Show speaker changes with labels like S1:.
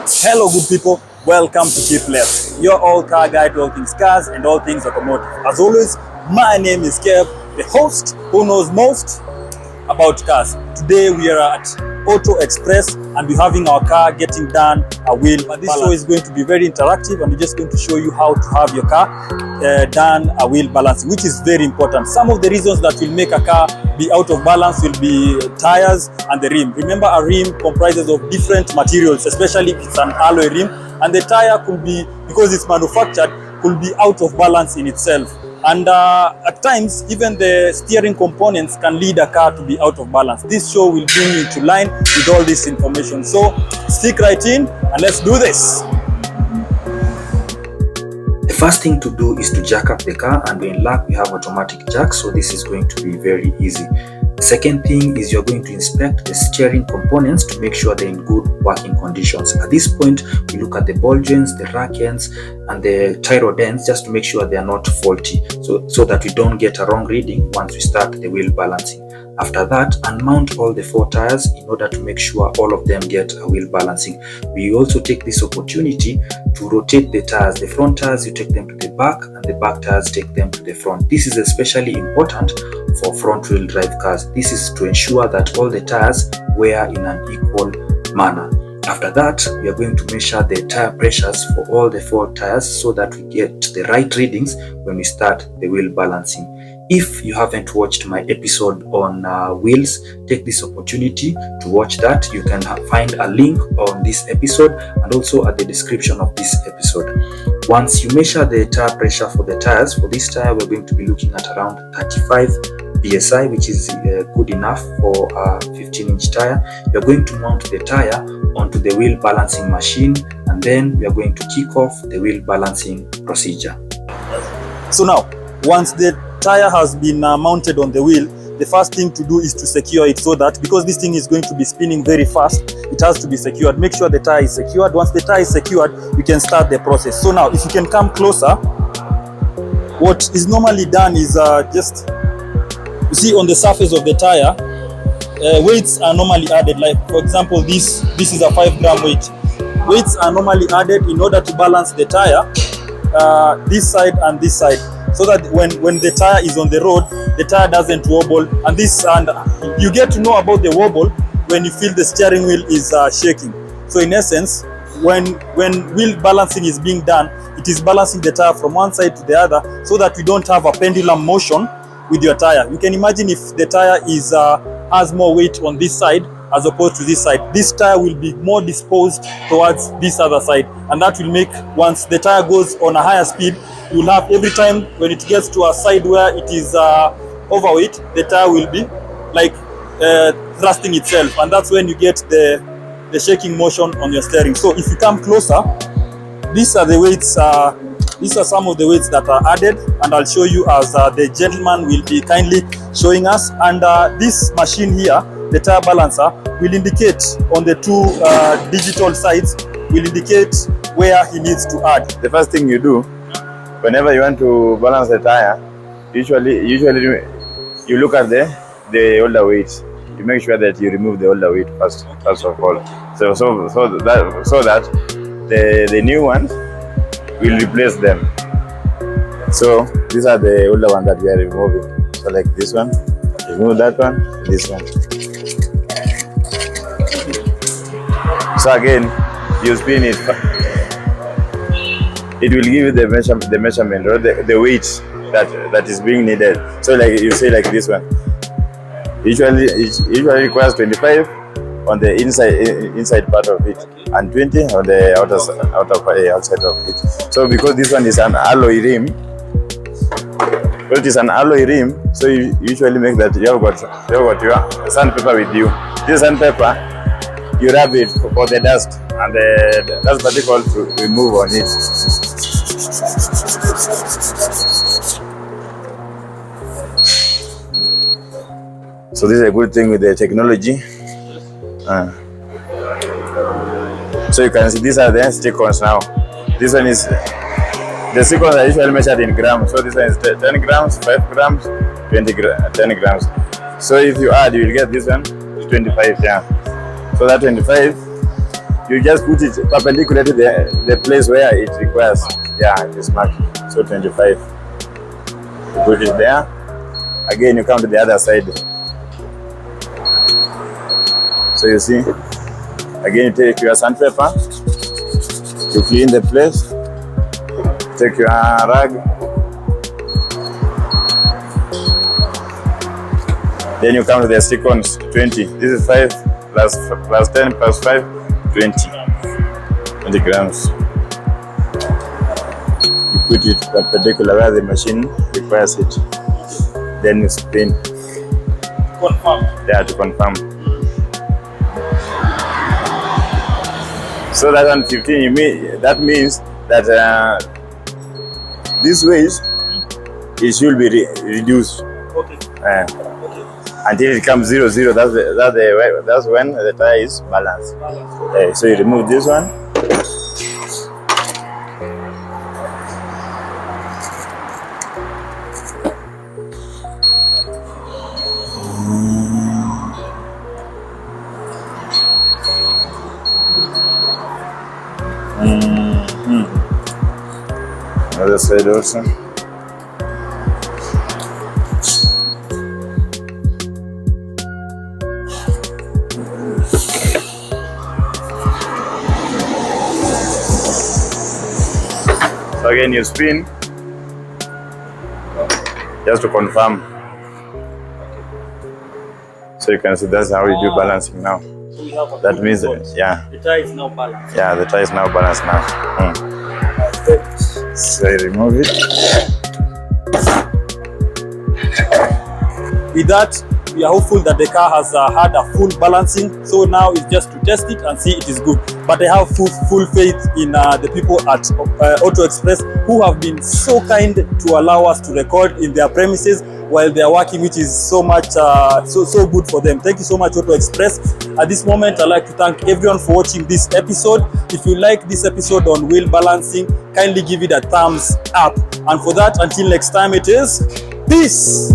S1: Hello good people, welcome to Keep Left, your all car guide to all things cars and all things automotive. As always, my name is Kev, the host who knows most about cars. Today we are at Auto Express and we're having our car getting done a wheel. But this show is going to be very interactive and we're just going to show you how to have your car done a wheel balancing, which is very important. Some of the reasons that will make a car be out of balance will be tires and the rim. Remember, a rim comprises of different materials, especially if it's an alloy rim, and the tire could be, because it's manufactured, could be out of balance in itself. And at times, even the steering components can lead a car to be out of balance. This show will bring you into line with all this information. So stick right in and let's do this.
S2: The first thing to do is to jack up the car, and in luck we have automatic jack, so this is going to be very easy. The second thing is you're going to inspect the steering components to make sure they're in good working conditions. At this point, we look at the ball joints, the rack ends, and the tie rod ends just to make sure they are not faulty, so that we don't get a wrong reading once we start the wheel balancing. After that, unmount all the 4 tires in order to make sure all of them get a wheel balancing. We also take this opportunity to rotate the tires. The front tires, you take them to the back, and the back tires take them to the front. This is especially important for front wheel drive cars. This is to ensure that all the tires wear in an equal manner. After that, we are going to measure the tire pressures for all the 4 tires so that we get the right readings when we start the wheel balancing. If you haven't watched my episode on wheels, take this opportunity to watch that. You can find a link on this episode and also at the description of this episode. Once you measure the tire pressure for the tires, for this tire we're going to be looking at around 35 psi, which is good enough for a 15-inch tire. You're going to mount the tire onto the wheel balancing machine, and then we are going to kick off the wheel balancing procedure.
S1: So now, once the tire has been mounted on the wheel, the first thing to do is to secure it, so that because this thing is going to be spinning very fast, it has to be secured. Make sure the tire is secured. Once the tire is secured, you can start the process. So now, if you can come closer, what is normally done is just, you see on the surface of the tire, weights are normally added. Like for example, this is a 5-gram weight. Weights are normally added in order to balance the tire, this side and this side, so that when the tire is on the road, the tire doesn't wobble. And you get to know about the wobble when you feel the steering wheel is shaking. So in essence, when wheel balancing is being done, it is balancing the tire from one side to the other, so that we don't have a pendulum motion with your tire. You can imagine if the tire has more weight on this side as opposed to this side, this tire will be more disposed towards this other side, and that will make, once the tire goes on a higher speed, you will have, every time when it gets to a side where it is overweight, the tire will be like thrusting itself, and that's when you get the shaking motion on your steering. So if you come closer, these are the weights. These are some of the weights that are added, and I'll show you as the gentleman will be kindly showing us. And this machine here, the tire balancer, will indicate on the 2 digital sides, will indicate where he needs to add.
S3: The first thing you do whenever you want to balance the tire, usually you look at the older weight. You make sure that you remove the older weight first of all, so that the new ones will replace them. So these are the older ones that we are removing. So like this one, remove that one, this one. So again, you spin it. It will give you the measurement or the weight that is being needed. So like you say, like this one, usually requires 25 on the inside part of it, and 20 on the outside of it. So because this one is an alloy rim, so you usually make that you have got your sandpaper with you. This sandpaper, you rub it for the dust and the dust particle to remove on it. So this is a good thing with the technology. So you can see these are the stick-ons now. This one is, the stick-ons are usually measured in grams. So this one is 10 grams, 5 grams, 10 grams. So if you add, you will get this one 25, yeah. So that 25 You just put it perpendicular to the place where it requires. Yeah, it is marked. So 25. You put it there. Again, you come to the other side. So you see, again you take your sandpaper, you clean the place, take your rag, then you come to the sequence 20. This is 5 plus 10 plus 5, 20 grams. You put it perpendicular where the machine requires it. Then you spin.
S1: Confirm.
S3: Yeah, to confirm. So that on 15, that means that this weight it should be reduced.
S1: Okay.
S3: Until it comes 0, 0. That's when the tire is balanced. So you remove this one. Other side also. So again you spin just to confirm. So you can see that's how we do balancing now.
S1: So we have a
S3: That means
S1: result.
S3: yeah.
S1: The tire is now balanced.
S3: Yeah, the tire is now balanced now. So you remove it.
S1: With that, we are hopeful that the car has had a full balancing. So now it's just to test it and see it is good. But I have full faith in the people at Auto Express who have been so kind to allow us to record in their premises while they are working, which is so much so good for them. Thank you so much, Auto Express. At this moment, I'd like to thank everyone for watching this episode. If you like this episode on wheel balancing, kindly give it a thumbs up. And for that, until next time, it is peace.